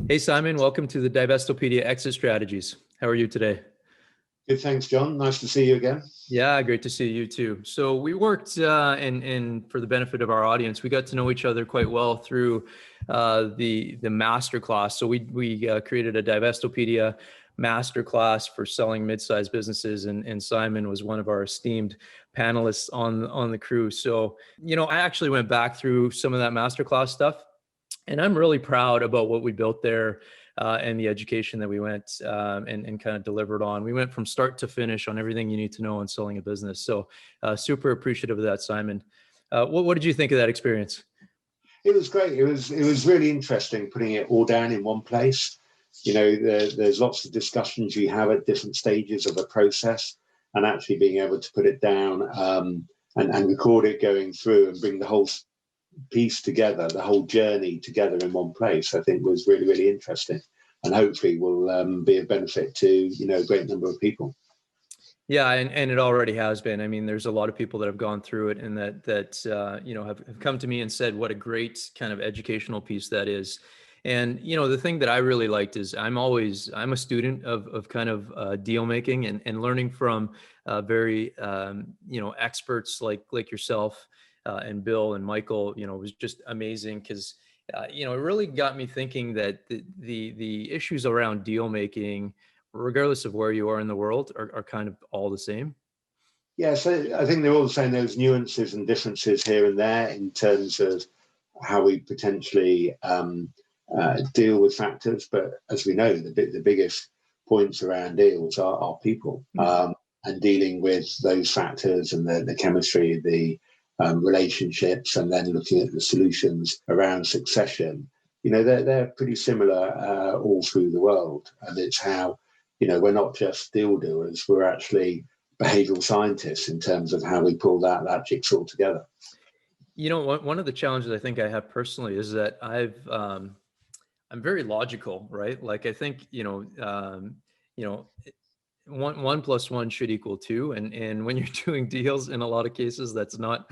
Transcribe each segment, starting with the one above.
Hey, Simon, welcome to the Divestopedia Exit Strategies. How are you today? Good, thanks, John. Nice to see you again. Yeah, great to see you too. So we worked, and for the benefit of our audience, we got to know each other quite well through the master class. So we created a Divestopedia master class for selling mid-sized businesses, and Simon was one of our esteemed panelists on the crew. So I actually went back through some of that master class stuff. And I'm really proud about what we built there and the education that we went and kind of delivered on. We went from start to finish on everything you need to know on selling a business. So super appreciative of that, Simon. What did you think of that experience? It was great. It was really interesting putting it all down in one place. There's lots of discussions you have at different stages of a process, and actually being able to put it down and record it going through and bring the whole piece together, the whole journey together in one place, I think was really, really interesting, and hopefully will be of benefit to a great number of people. Yeah, and it already has been. I mean, there's a lot of people that have gone through it and that have come to me and said what a great kind of educational piece that is. And the thing that I really liked is I'm a student of kind of deal making and learning from very experts like yourself and Bill and Michael. Was just amazing because it really got me thinking that the issues around deal making, regardless of where you are in the world, are kind of all the same. Yeah, so I think they're all saying there's nuances and differences here and there in terms of how we potentially deal with factors. But as we know, the biggest points around deals are people, and dealing with those factors and the chemistry, the relationships, and then looking at the solutions around succession. They're pretty similar all through the world. And it's how, we're not just deal doers, we're actually behavioral scientists in terms of how we pull that jigsaw together. One of the challenges I think I have personally is that I'm very logical, right? Like I think, one plus one should equal two, and when you're doing deals, in a lot of cases, that's not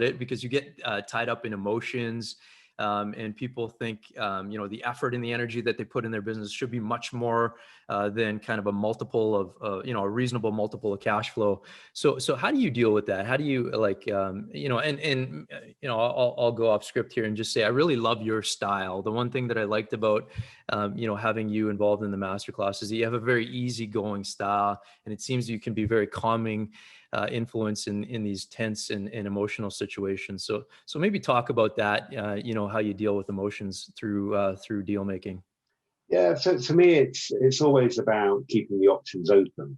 it, because you get tied up in emotions. And people think, the effort and the energy that they put in their business should be much more than kind of a multiple of, a reasonable multiple of cash flow. So how do you deal with that? How do you I'll go off script here and just say, I really love your style. The one thing that I liked about, having you involved in the masterclass is that you have a very easygoing style, and it seems you can be very calming influence in these tense and emotional situations. So maybe talk about that, how you deal with emotions through deal making. Yeah, so for me, it's always about keeping the options open.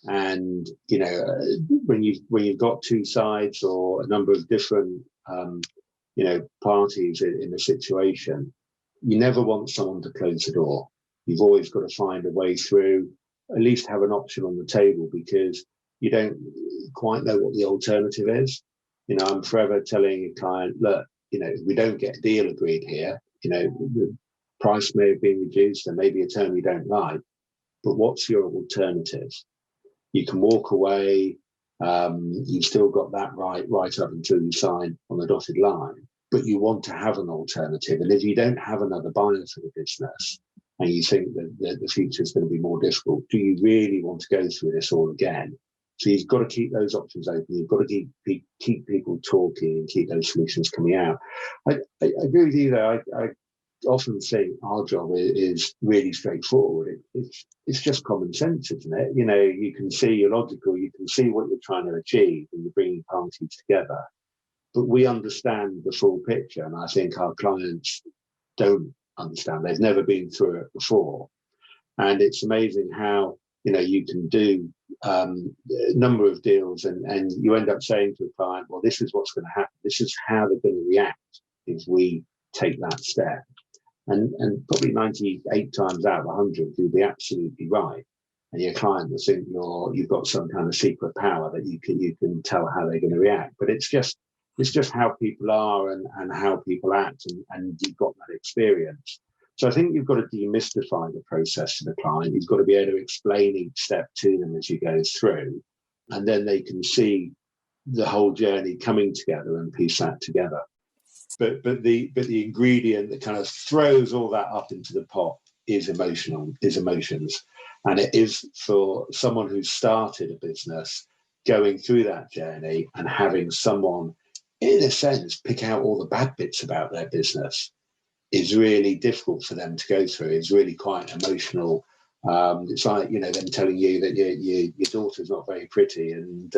And when you've got two sides or a number of different parties in a situation, you never want someone to close the door. You've always got to find a way through, at least have an option on the table, because you don't quite know what the alternative is. I'm forever telling a client, look, if we don't get a deal agreed here, the price may have been reduced, there may be a term you don't like, but what's your alternative? You can walk away. You've still got that right up until you sign on the dotted line, but you want to have an alternative. And if you don't have another buyer for the business, and you think that the future is going to be more difficult, do you really want to go through this all again? So you've got to keep those options open. You've got to keep people talking and keep those solutions coming out. I agree with you, though. I often think our job is really straightforward. It's just common sense, isn't it? You can see you're logical, you can see what you're trying to achieve, and you're bringing parties together. But we understand the full picture, and I think our clients don't understand. They've never been through it before, and it's amazing how you can do a number of deals, and you end up saying to a client, "Well, this is what's going to happen. This is how they're going to react if we take that step." And probably 98 times out of 100, you'll be absolutely right. And your client will think you've got some kind of secret power that you can tell how they're going to react. But it's just how people are and how people act, and you've got that experience. So I think you've got to demystify the process to the client. You've got to be able to explain each step to them as you go through, and then they can see the whole journey coming together and piece that together. but the ingredient that kind of throws all that up into the pot is emotions. And it is for someone who's started a business going through that journey and having someone, in a sense, pick out all the bad bits about their business is really difficult for them to go through. It's really quite emotional. It's like, them telling you that your daughter's not very pretty, and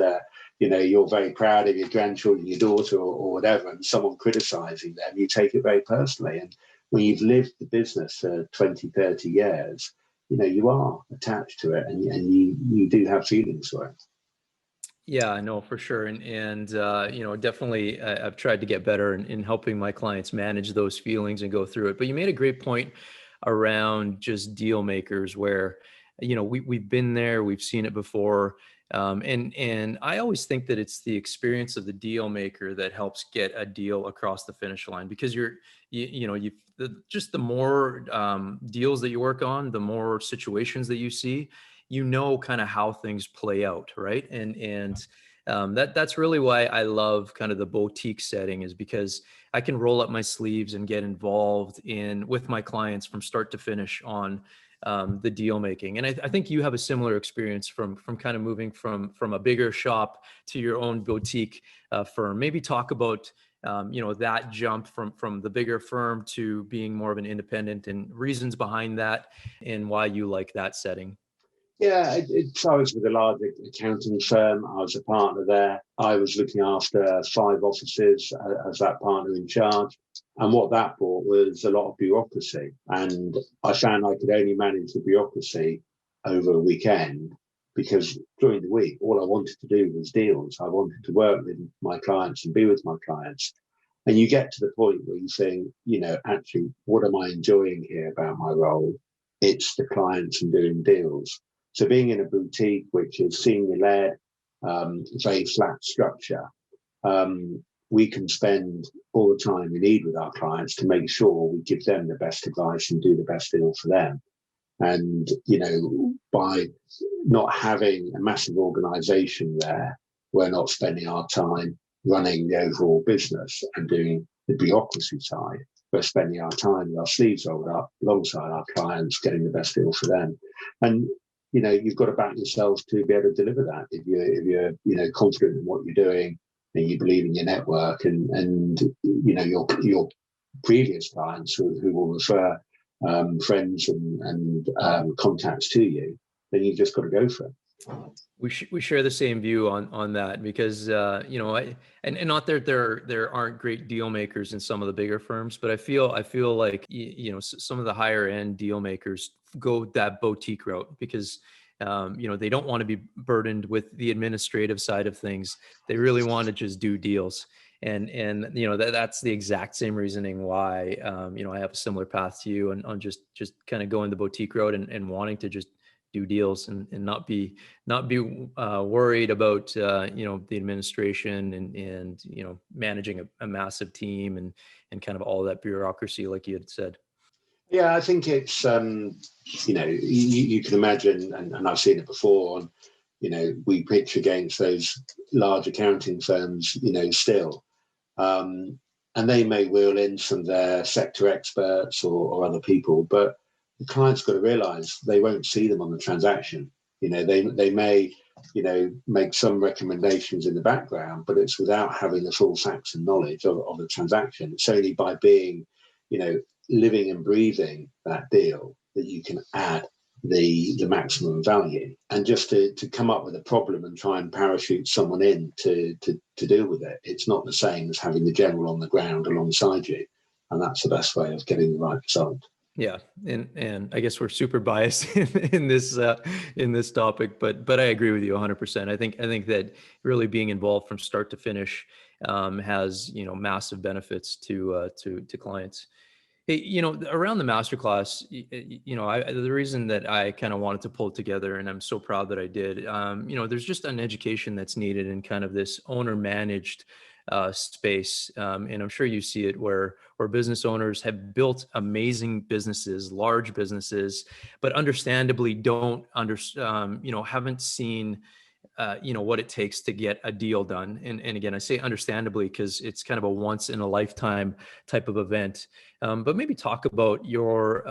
you're very proud of your grandchildren, your daughter, or whatever, and someone criticizing them, you take it very personally. And when you've lived the business for 20, 30 years, you are attached to it, and you do have feelings for it. Yeah, I know for sure. And definitely I've tried to get better in helping my clients manage those feelings and go through it. But you made a great point around just deal makers where, we've been there, we've seen it before. And I always think that it's the experience of the deal maker that helps get a deal across the finish line, because just the more deals that you work on, the more situations that you see, kind of how things play out, right? And that's really why I love kind of the boutique setting, is because I can roll up my sleeves and get involved with my clients from start to finish on the deal making. And I think you have a similar experience from kind of moving from a bigger shop to your own boutique firm. Maybe talk about that jump from the bigger firm to being more of an independent, and reasons behind that, and why you like that setting. Yeah, I was with a large accounting firm. I was a partner there. I was looking after 5 offices as that partner in charge. And what that brought was a lot of bureaucracy. And I found I could only manage the bureaucracy over a weekend, because during the week, all I wanted to do was deals. I wanted to work with my clients and be with my clients. And you get to the point where you think, actually, what am I enjoying here about my role? It's the clients and doing deals. So being in a boutique, which is senior led, very flat structure, we can spend all the time we need with our clients to make sure we give them the best advice and do the best deal for them. And, by not having a massive organization there, we're not spending our time running the overall business and doing the bureaucracy side. We're spending our time with our sleeves rolled up alongside our clients, getting the best deal for them. And you've got to back yourself to be able to deliver that. If you're confident in what you're doing and you believe in your network and your previous clients who will refer friends and contacts to you, then you've just got to go for it. We share the same view on that, because and not that there aren't great deal makers in some of the bigger firms, but I feel like some of the higher end deal makers go that boutique route because they don't want to be burdened with the administrative side of things. They really want to just do deals. And that's the exact same reasoning why I have a similar path to you on just kind of going the boutique road and wanting to just do deals and not be worried about the administration and managing a massive team and kind of all that bureaucracy, like you had said. Yeah, I think it's you can imagine, and I've seen it before. We pitch against those large accounting firms, still, and they may wheel in some of their sector experts or other people, but the client's got to realise they won't see them on the transaction. They may make some recommendations in the background, but it's without having the full facts and knowledge of the transaction. It's only by being, living and breathing that deal that you can add the maximum value. And just to come up with a problem and try and parachute someone in to deal with it, it's not the same as having the general on the ground alongside you. And that's the best way of getting the right result. Yeah, and I guess we're super biased in this topic, but I agree with you 100%. I think that really being involved from start to finish has massive benefits to clients. Hey, around the masterclass, the reason that I kind of wanted to pull it together, and I'm so proud that I did, there's just an education that's needed in kind of this owner managed space. And I'm sure you see it where business owners have built amazing businesses, large businesses, but understandably don't haven't seen what it takes to get a deal done. And again, I say understandably, because it's kind of a once in a lifetime type of event. But maybe talk about your,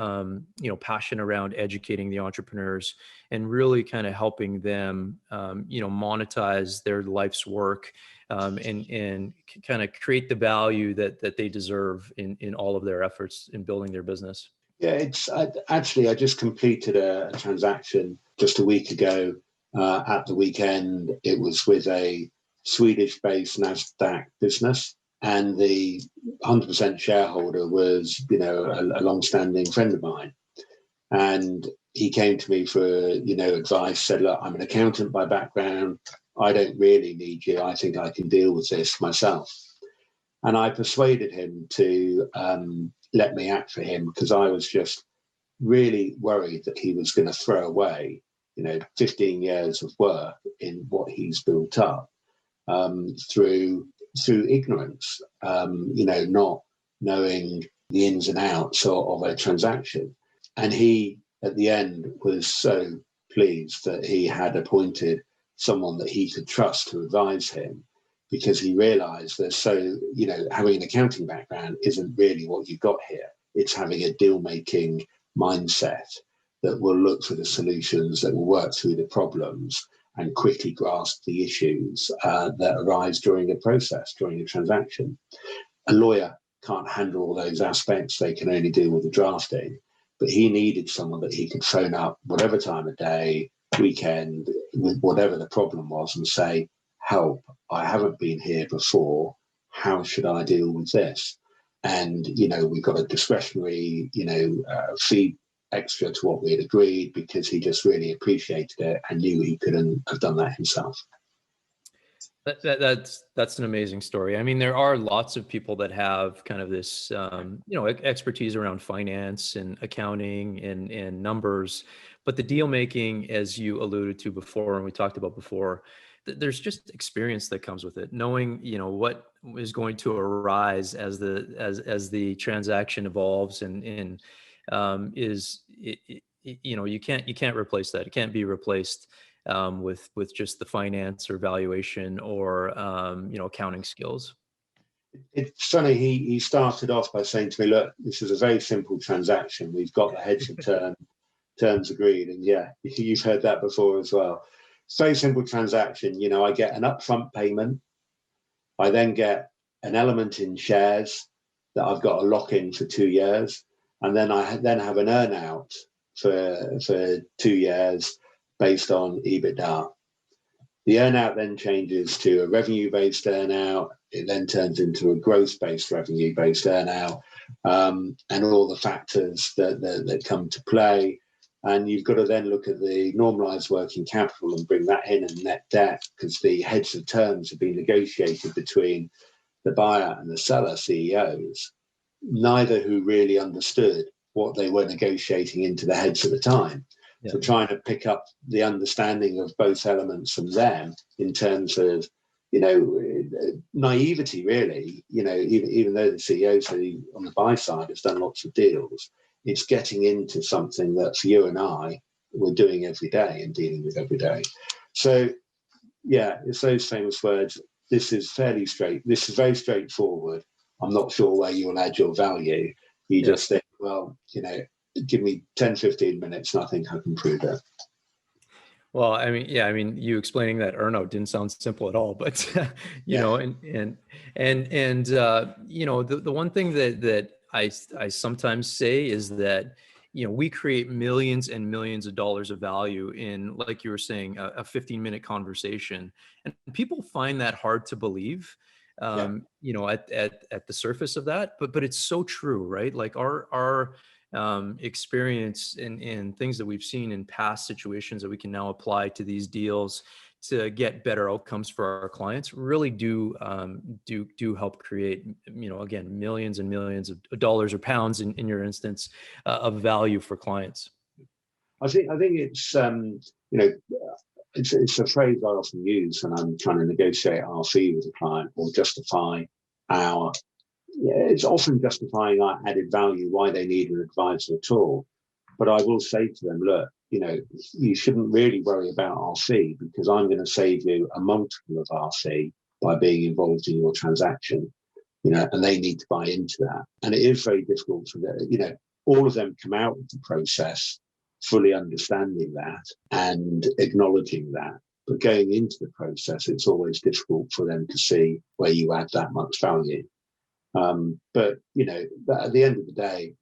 passion around educating the entrepreneurs and really kind of helping them, monetize their life's work, and kind of create the value that they deserve in all of their efforts in building their business. Yeah, I just completed a transaction just a week ago. At the weekend, it was with a Swedish-based Nasdaq business, and the 100% shareholder was, a long-standing friend of mine. And he came to me for, advice, said, look, I'm an accountant by background. I don't really need you. I think I can deal with this myself. And I persuaded him to let me act for him, because I was just really worried that he was going to throw away 15 years of work in what he's built up, through ignorance, not knowing the ins and outs of a transaction. And he, at the end, was so pleased that he had appointed someone that he could trust to advise him, because he realized that having an accounting background isn't really what you've got here. It's having a deal-making mindset that will look for the solutions, that will work through the problems and quickly grasp the issues that arise during a process, during a transaction. A lawyer can't handle all those aspects. They can only deal with the drafting. But he needed someone that he could phone up whatever time of day, weekend, with whatever the problem was, and say, help, I haven't been here before. How should I deal with this? And, we got a discretionary, fee extra to what we had agreed, because he just really appreciated it and knew he couldn't have done that himself. That's an amazing story. I mean, there are lots of people that have kind of this, expertise around finance and accounting and numbers, but the deal making, as you alluded to before, and we talked about before, there's just experience that comes with it. Knowing, what is going to arise as the transaction evolves, and you can't replace that. It can't be replaced with just the finance or valuation or accounting skills. It's funny, he started off by saying to me, look, this is a very simple transaction. We've got the heads of terms agreed. And yeah, you've heard that before as well. It's a very simple transaction. I get an upfront payment. I then get an element in shares that I've got to lock in for 2 years. And then I have an earn out for 2 years based on EBITDA. The earnout then changes to a revenue-based earnout. It then turns into a growth-based revenue-based earnout, and all the factors that come to play. And you've got to then look at the normalized working capital and bring that in, and net debt, because the heads of terms have been negotiated between the buyer and the seller CEOs, neither who really understood what they were negotiating into the heads at the time. Yeah. So trying to pick up the understanding of both elements from them in terms of, naivety, really, even though the CEOs on the buy side has done lots of deals, it's getting into something that for you and I, we're doing every day and dealing with every day. So yeah, it's those famous words. This is very straightforward. I'm not sure where you will add your value. You just think, well, give me 10, 15 minutes and I think I can prove it. Well, I mean, you explaining that earnout didn't sound simple at all, but the one thing that I sometimes say is that, we create millions and millions of dollars of value in, like you were saying, a 15-minute conversation, and people find that hard to believe. At the surface of that, but it's so true, right? Like our experience in things that we've seen in past situations that we can now apply to these deals to get better outcomes for our clients really do help create, again, millions and millions of dollars or pounds in your instance of value for clients. I think it's it's a phrase I often use when I'm trying to negotiate our fee with a client or justify it's often justifying our added value, why they need an advisor at all. But I will say to them, look, you shouldn't really worry about our fee, because I'm going to save you a multiple of our fee by being involved in your transaction, and they need to buy into that. And it is very difficult for them, all of them come out of the process fully understanding that and acknowledging that. But going into the process, it's always difficult for them to see where you add that much value. But at the end of the day,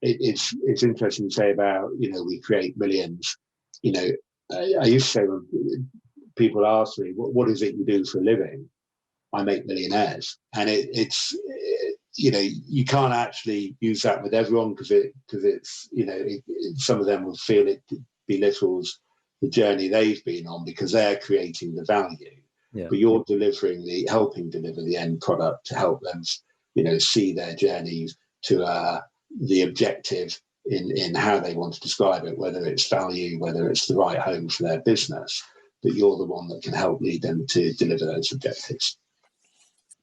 it's interesting to say about, we create millions. I used to say, when people ask me, what is it you do for a living? I make millionaires. And it's you can't actually use that with everyone, because it's, some of them will feel it belittles the journey they've been on, because they're creating the value. Yeah. But you're helping deliver the end product to help them, see their journeys to the objective in how they want to describe it, whether it's value, whether it's the right home for their business. But you're the one that can help lead them to deliver those objectives.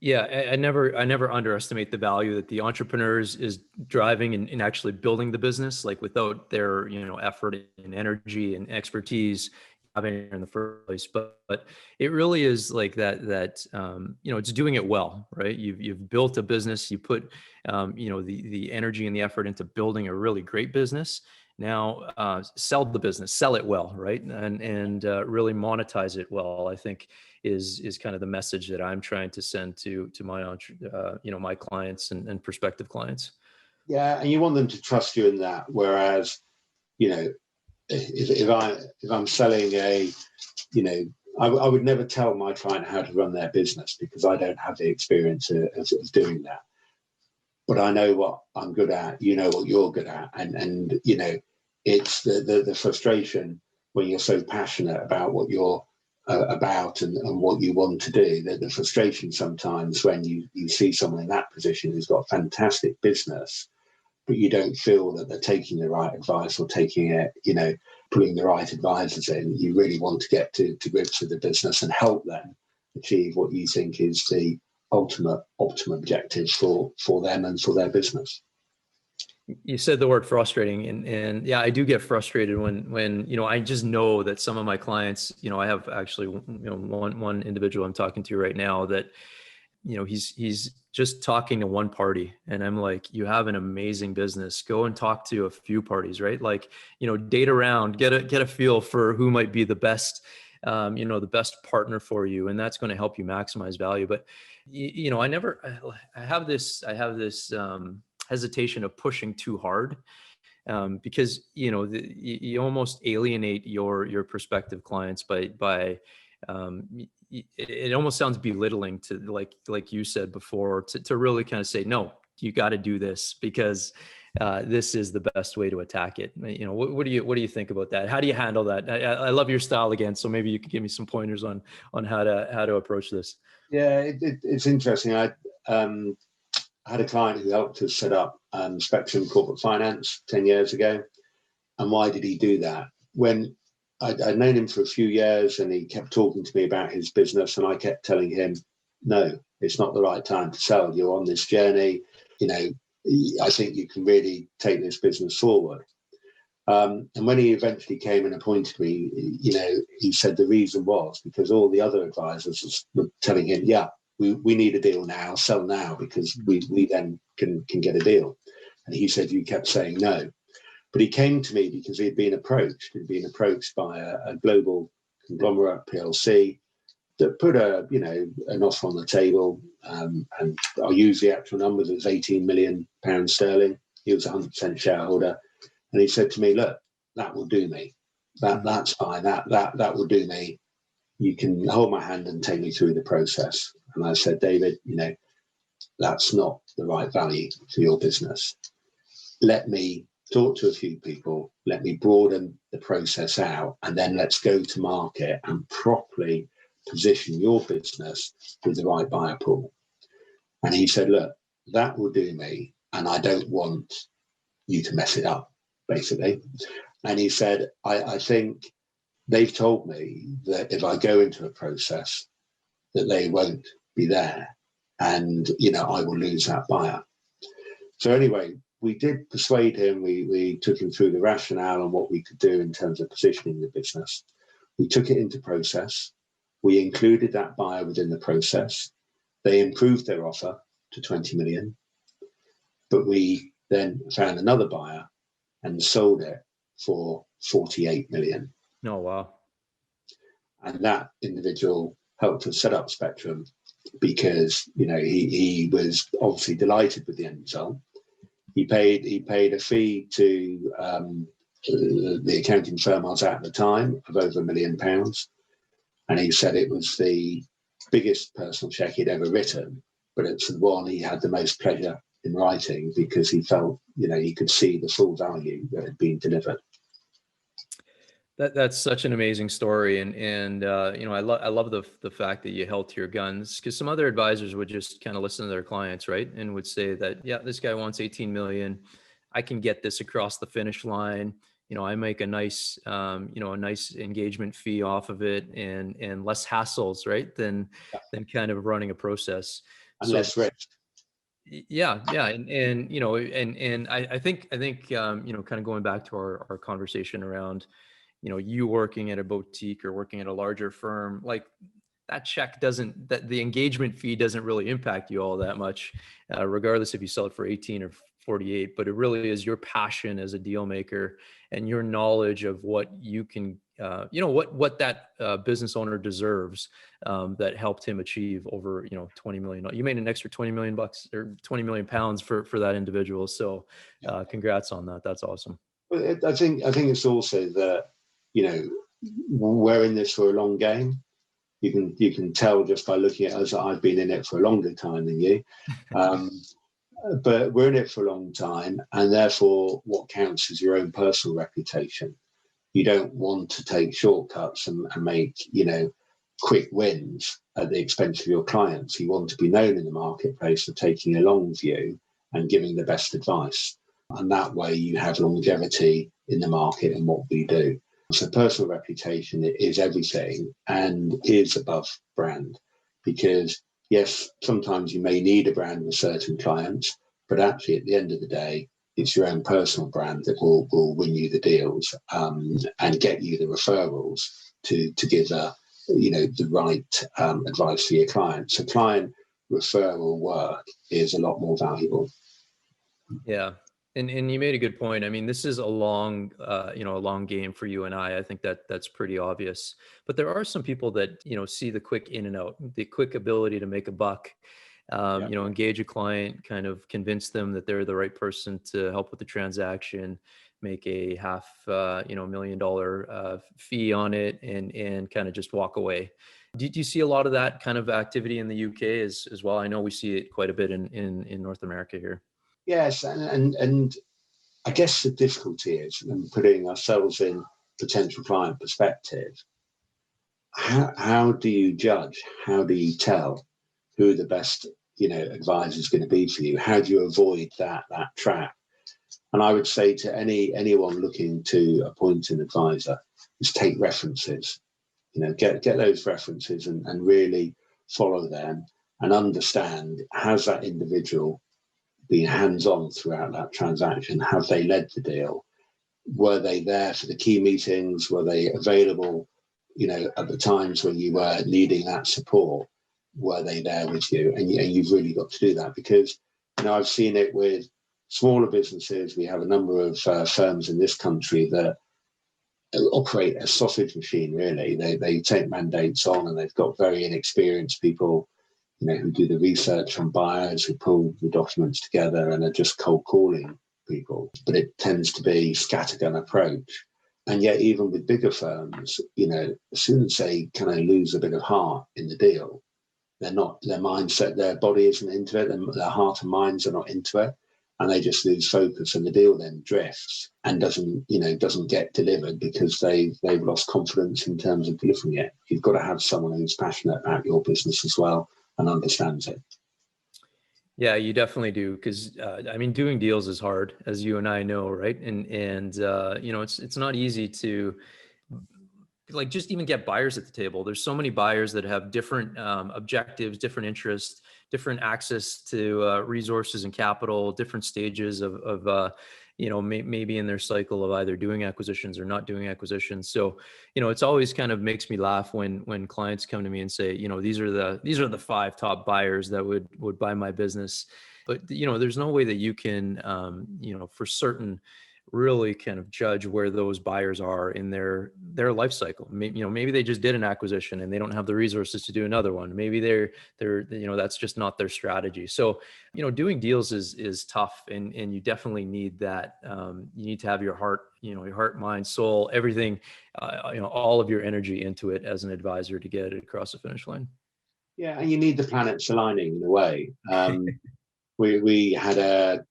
Yeah, I never underestimate the value that the entrepreneurs is driving and actually building the business. Like, without their effort and energy and expertise having it in the first place. But it really is like that it's doing it well, right? You've built a business, you put the energy and the effort into building a really great business. Now sell the business, sell it well, right? And really monetize it well, I think is kind of the message that I'm trying to send to my my clients and prospective clients. Yeah, and you want them to trust you in that. Whereas, if I'm selling I would never tell my client how to run their business, because I don't have the experience of doing that. But I know what I'm good at, what you're good at. And it's the frustration when you're so passionate about what you're about and what you want to do. The frustration sometimes when you see someone in that position who's got a fantastic business, but you don't feel that they're taking the right advice or taking it, putting the right advisors in. You really want to get to grips with the business and help them achieve what you think is the optimum objective for them and for their business. You said the word frustrating, and yeah, I do get frustrated when I just know that some of my clients, I have actually one individual I'm talking to right now that he's just talking to one party, and I'm like, you have an amazing business, go and talk to a few parties, right? Like, date around, get a feel for who might be the best the best partner for you, and that's going to help you maximize value. But I have this hesitation of pushing too hard, because you almost alienate your prospective clients by it almost sounds belittling to, like you said before, to really kind of say, no, you got to do this because this is the best way to attack it. What do you think about that? How do you handle that? I love your style again, so maybe you could give me some pointers on how to approach this. Yeah, it's interesting. I had a client who helped us set up Spectrum Corporate Finance 10 years ago. And why did he do that? When I'd known him for a few years, and he kept talking to me about his business, and I kept telling him, no, it's not the right time to sell. You're on this journey. I think you can really take this business forward. And when he eventually came and appointed me, he said the reason was because all the other advisors were telling him, yeah, we need a deal now, sell now, because we then can get a deal. And he said, you kept saying no. But he came to me because he'd been approached. He'd been approached by a global conglomerate PLC that put an offer on the table, and I'll use the actual numbers. It was £18 million sterling. He was 100% shareholder, and he said to me, "Look, that will do me. That's fine. That will do me. You can hold my hand and take me through the process." And I said, "David, that's not the right value for your business. Let me talk to a few people, let me broaden the process out, and then let's go to market and properly position your business with the right buyer pool." And he said, "Look, that will do me, and I don't want you to mess it up," basically. And he said, I think they've told me that if I go into a process that they won't be there, and I will lose that buyer. So anyway, we did persuade him. We took him through the rationale and what we could do in terms of positioning the business. We took it into process. We included that buyer within the process. They improved their offer to 20 million, but we then found another buyer and sold it for 48 million. Oh, wow. And that individual helped us set up Spectrum because, you know, he was obviously delighted with the end result. He paid a fee to the accounting firm I was at the time of over £1 million. And he said it was the biggest personal check he'd ever written, but it's the one he had the most pleasure in writing because he felt, you know, he could see the full value that had been delivered. That's such an amazing story, and you know, I love the fact that you held to your guns, because some other advisors would just kind of listen to their clients, right, and would say that, yeah, this guy wants 18 million, I can get this across the finish line. You know, I make a nice you know, a nice engagement fee off of it, and less hassles, right, than kind of running a process. And So less risk. yeah, yeah, and you know, and I think you know, kind of going back to our conversation around, you know, you working at a boutique or working at a larger firm, like that check doesn't, that the engagement fee doesn't really impact you all that much, regardless if you sell it for 18 or 48, but it really is your passion as a deal maker and your knowledge of what you can, you know, what that business owner deserves, that helped him achieve over, you know, 20 million. You made an extra 20 million bucks or 20 million pounds for that individual. So congrats on that. That's awesome. But I think it's also that, you know, we're in this for a long game. You can tell just by looking at us that I've been in it for a longer time than you. But we're in it for a long time, and therefore what counts is your own personal reputation. You don't want to take shortcuts and make, you know, quick wins at the expense of your clients. You want to be known in the marketplace for taking a long view and giving the best advice. And that way you have longevity in the market and what we do. So personal reputation is everything and is above brand, because yes, sometimes you may need a brand with certain clients, but actually at the end of the day, it's your own personal brand that will win you the deals, and get you the referrals to give you know, the right advice for your client. So client referral work is a lot more valuable. Yeah. And you made a good point. I mean, this is a long, you know, a long game for you and I think that's pretty obvious. But there are some people that, you know, see the quick in and out, the quick ability to make a buck, you know, engage a client, kind of convince them that they're the right person to help with the transaction, make a half, you know, $1 million fee on it, and kind of just walk away. Do you see a lot of that kind of activity in the UK as well? I know we see it quite a bit in North America here. Yes, and I guess the difficulty is, in putting ourselves in potential client perspective, how do you judge? How do you tell who the best, you know, advisor is going to be for you? How do you avoid that trap? And I would say to anyone looking to appoint an advisor is take references. You know, get those references and really follow them and understand, has that individual been hands-on throughout that transaction? Have they led the deal? Were they there for the key meetings? Were they available, you know, at the times when you were needing that support? Were they there with you? And you've really got to do that, because, you know, I've seen it with smaller businesses. We have a number of firms in this country that operate a sausage machine, really. They take mandates on, and they've got very inexperienced people, you know, who do the research on buyers, who pull the documents together and are just cold calling people. But it tends to be scattergun approach. And yet, even with bigger firms, you know, as soon as they kind of lose a bit of heart in the deal, they're not, their mindset, their body isn't into it, and their heart and minds are not into it. And they just lose focus, and the deal then drifts and doesn't get delivered because they've lost confidence in terms of delivering it. You've got to have someone who's passionate about your business as well and understands it. Yeah, you definitely do. Because I mean, doing deals is hard, as you and I know, right? And you know, it's not easy to, like, just even get buyers at the table. There's so many buyers that have different objectives, different interests, different access to resources and capital, different stages of maybe in their cycle of either doing acquisitions or not doing acquisitions. So, it's always kind of makes me laugh when clients come to me and say, these are the 5 top buyers that would buy my business. But, there's no way that you can, for certain, really kind of judge where those buyers are in their life cycle. Maybe they just did an acquisition and they don't have the resources to do another one. Maybe they're that's just not their strategy. So, doing deals is tough, and you definitely need that. You need to have your heart, your heart, mind, soul, everything, all of your energy into it as an advisor to get it across the finish line. Yeah, and you need the planets aligning in a way. We had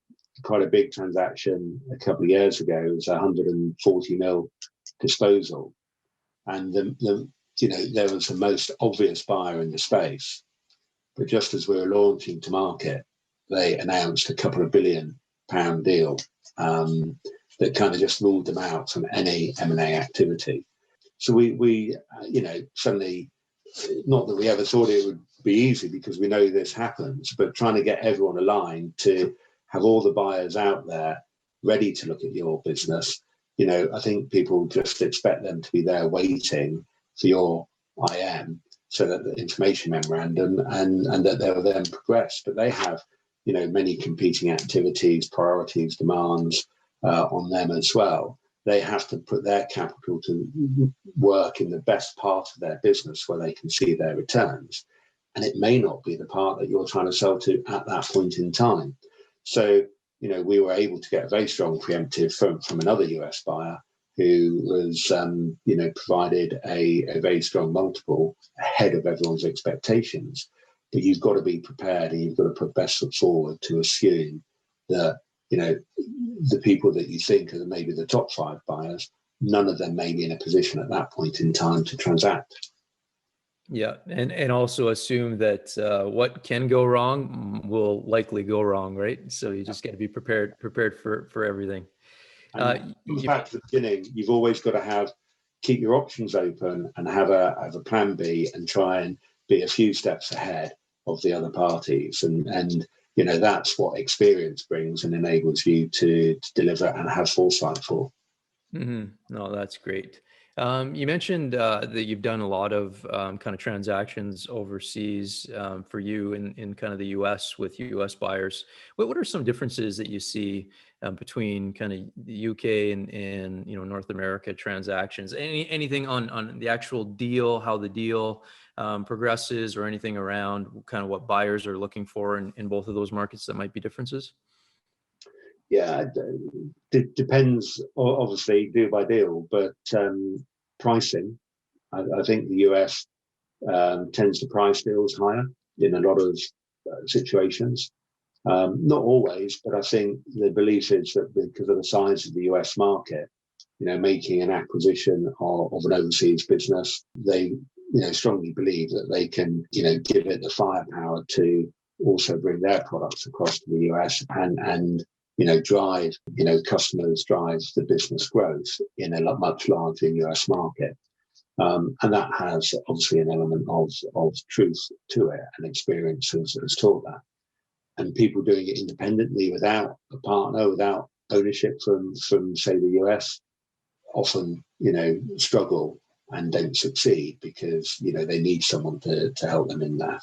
quite a big transaction a couple of years ago. It was 140 mil disposal, and there was the most obvious buyer in the space. But just as we were launching to market, they announced a couple of £1 billion deal that kind of just ruled them out from any M&A activity. So we suddenly, not that we ever thought it would be easy, because we know this happens, but trying to get everyone aligned to have all the buyers out there ready to look at your business. I think people just expect them to be there waiting for your IM, so that the information memorandum, and that they'll then progress. But they have, many competing activities, priorities, demands on them as well. They have to put their capital to work in the best part of their business where they can see their returns. And it may not be the part that you're trying to sell to at that point in time. So, we were able to get a very strong preemptive from another US buyer who was, provided a very strong multiple ahead of everyone's expectations. But you've got to be prepared, and you've got to put best foot forward to assume that, the people that you think are maybe the top 5 buyers, none of them may be in a position at that point in time to transact. Yeah, and also assume that what can go wrong will likely go wrong, right? So you just got to be prepared for everything. And back to the beginning, you've always got to keep your options open and have a plan B, and try and be a few steps ahead of the other parties. And that's what experience brings and enables you to deliver and have foresight for. Mm-hmm. No, that's great. You mentioned that you've done a lot of kind of transactions overseas for you in kind of the US with US buyers. What are some differences that you see between kind of the UK and North America transactions? Anything on the actual deal, how the deal progresses, or anything around kind of what buyers are looking for in both of those markets that might be differences? Yeah, it depends, obviously, deal by deal, but pricing, I think the US tends to price deals higher in a lot of situations. Not always, but I think the belief is that because of the size of the US market, making an acquisition of an overseas business, they strongly believe that they can give it the firepower to also bring their products across to the US and drive customers, drive the business growth in a much larger US market. And that has obviously an element of truth to it, and experience has taught that. And people doing it independently without a partner, without ownership from say the US, often struggle and don't succeed because they need someone to help them in that.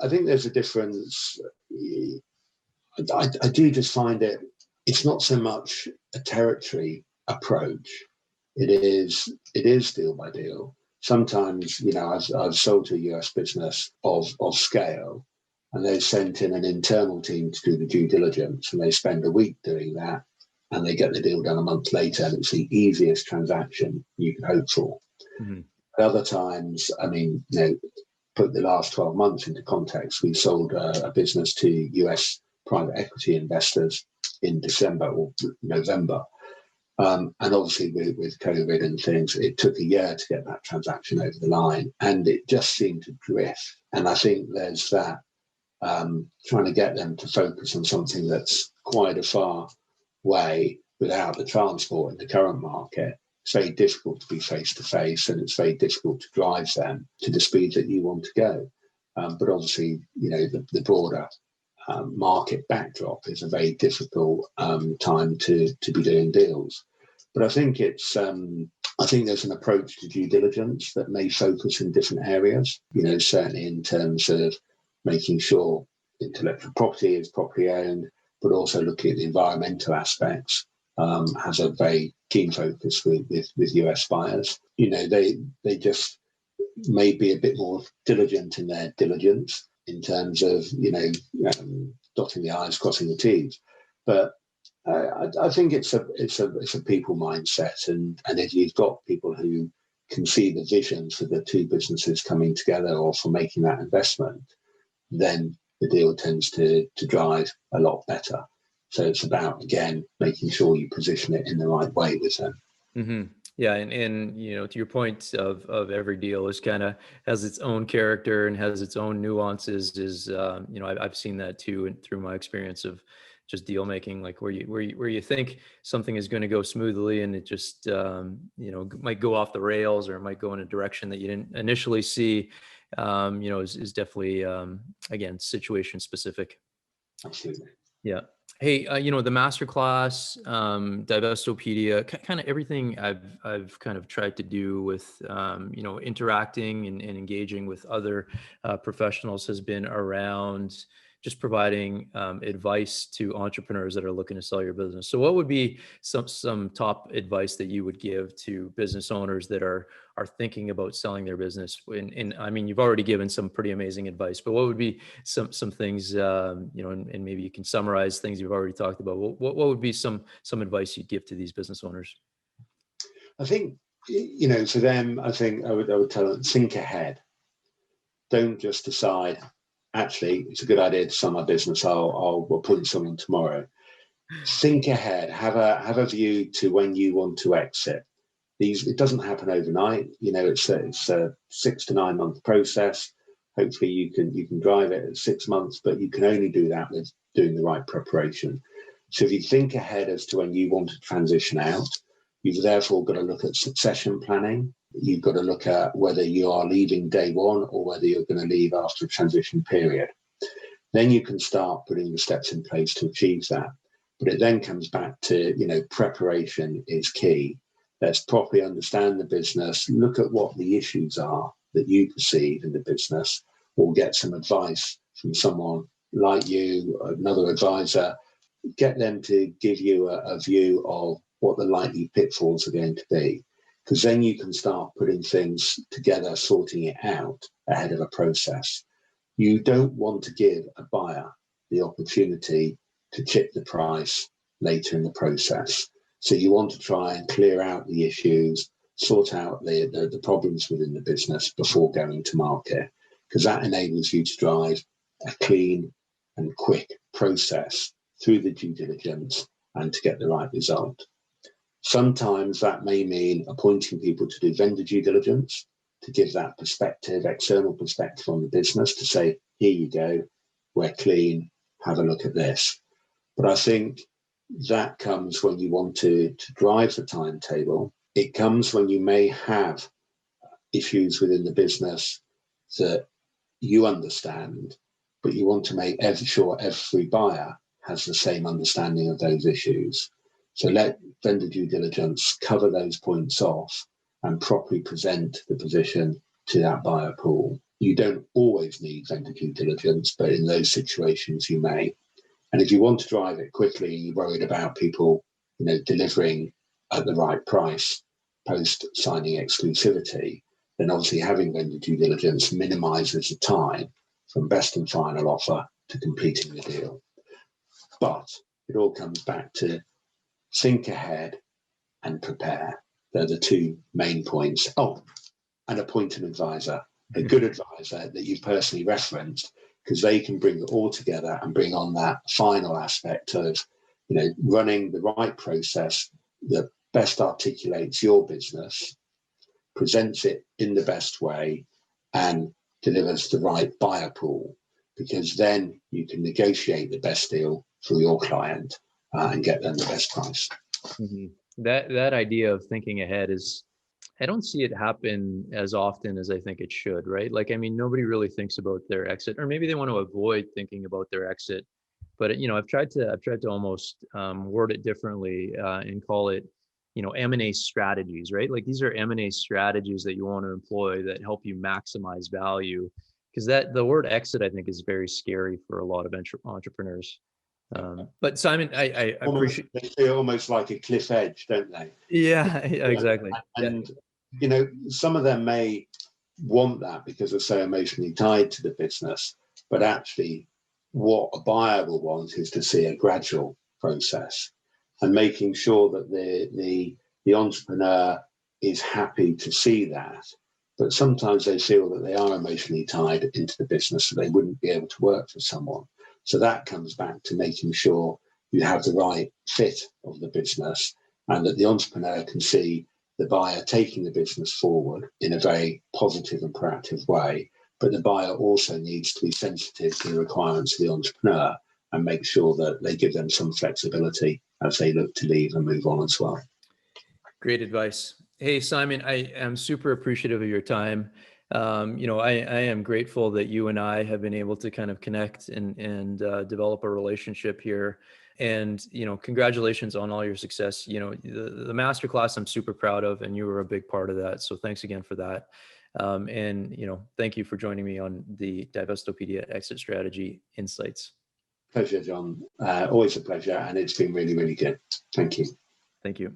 I think there's a difference. I do just find it's not so much a territory approach. It is deal by deal. Sometimes, I've sold to a US business of scale, and they've sent in an internal team to do the due diligence, and they spend a week doing that, and they get the deal done a month later, and it's the easiest transaction you can hope for. Mm-hmm. Other times, put the last 12 months into context, we sold a business to US private equity investors in December or November. And obviously with COVID and things, it took a year to get that transaction over the line, and it just seemed to drift. And I think there's that trying to get them to focus on something that's quite a far way without the transport in the current market. It's very difficult to be face to face, and it's very difficult to drive them to the speed that you want to go. But obviously, the broader market backdrop is a very difficult time to be doing deals. But I think there's an approach to due diligence that may focus in different areas, certainly in terms of making sure intellectual property is properly owned, but also looking at the environmental aspects has a very keen focus with US buyers. They just may be a bit more diligent in their diligence in terms of, dotting the I's, crossing the T's. But I think it's a people mindset, and if you've got people who can see the vision for the two businesses coming together or for making that investment, then the deal tends to drive a lot better. So it's about, again, making sure you position it in the right way with them. Mm-hmm. Yeah, and to your point of every deal is kind of has its own character and has its own nuances. I've seen that too, and through my experience of just deal making, like where you think something is going to go smoothly and it just might go off the rails, or it might go in a direction that you didn't initially see. Is definitely again situation specific. Absolutely. Yeah. Hey, the masterclass, Divestopedia, kind of everything I've kind of tried to do with, interacting and engaging with other professionals has been around just providing advice to entrepreneurs that are looking to sell your business. So what would be some top advice that you would give to business owners that are thinking about selling their business? And I mean, you've already given some pretty amazing advice, but what would be some things, and maybe you can summarize things you've already talked about. What would be some advice you'd give to these business owners? I think, for them, I think I would tell them, think ahead. Don't just decide, actually, it's a good idea to sell my business. I'll appoint someone tomorrow. Think ahead. Have a view to when you want to exit. It doesn't happen overnight. It's a 6 to 9 month process. Hopefully, you can drive it at 6 months, but you can only do that with doing the right preparation. So if you think ahead as to when you want to transition out, you've therefore got to look at succession planning. You've got to look at whether you are leaving day one or whether you're going to leave after a transition period. Then you can start putting the steps in place to achieve that. But it then comes back to, preparation is key. Let's properly understand the business, look at what the issues are that you perceive in the business, or get some advice from someone like you, another advisor. Get them to give you a view of what the likely pitfalls are going to be, because then you can start putting things together, sorting it out ahead of a process. You don't want to give a buyer the opportunity to chip the price later in the process. So you want to try and clear out the issues, sort out the problems within the business before going to market, because that enables you to drive a clean and quick process through the due diligence and to get the right result. Sometimes that may mean appointing people to do vendor due diligence, to give that perspective, external perspective on the business, to say, here you go, we're clean, have a look at this. But I think that comes when you want to drive the timetable. It comes when you may have issues within the business that you understand, but you want to make sure every buyer has the same understanding of those issues. So let vendor due diligence cover those points off and properly present the position to that buyer pool. You don't always need vendor due diligence, but in those situations you may. And if you want to drive it quickly, you're worried about people, delivering at the right price post signing exclusivity, then obviously having vendor due diligence minimizes the time from best and final offer to completing the deal. But it all comes back to think ahead and prepare. They're the two main points. Oh, and appoint an advisor, a good advisor that you've personally referenced, because they can bring it all together and bring on that final aspect of, running the right process that best articulates your business, presents it in the best way, and delivers the right buyer pool, because then you can negotiate the best deal for your client and get them the best price. Mm-hmm. That idea of thinking ahead is I don't see it happen as often as I think it should, right? Like, I mean, nobody really thinks about their exit, or maybe they want to avoid thinking about their exit. But I've tried to almost word it differently and call it, M&A strategies, right? Like these are M&A strategies that you want to employ that help you maximize value, because that the word exit I think is very scary for a lot of entrepreneurs. But Simon, I Almost, appreciate. they feel almost like a cliff edge, don't they? Yeah, exactly. Yeah. And some of them may want that because they're so emotionally tied to the business, but actually, what a buyer will want is to see a gradual process, and making sure that the entrepreneur is happy to see that. But sometimes they feel that they are emotionally tied into the business, so they wouldn't be able to work for someone. So that comes back to making sure you have the right fit of the business, and that the entrepreneur can see the buyer taking the business forward in a very positive and proactive way. But the buyer also needs to be sensitive to the requirements of the entrepreneur and make sure that they give them some flexibility as they look to leave and move on as well. Great advice. Hey, Simon, I am super appreciative of your time. I am grateful that you and I have been able to kind of connect and develop a relationship here. And, congratulations on all your success. The masterclass I'm super proud of, and you were a big part of that. So thanks again for that. Thank you for joining me on the Divestopedia Exit Strategy Insights. Pleasure, John. Always a pleasure. And it's been really, really good. Thank you. Thank you.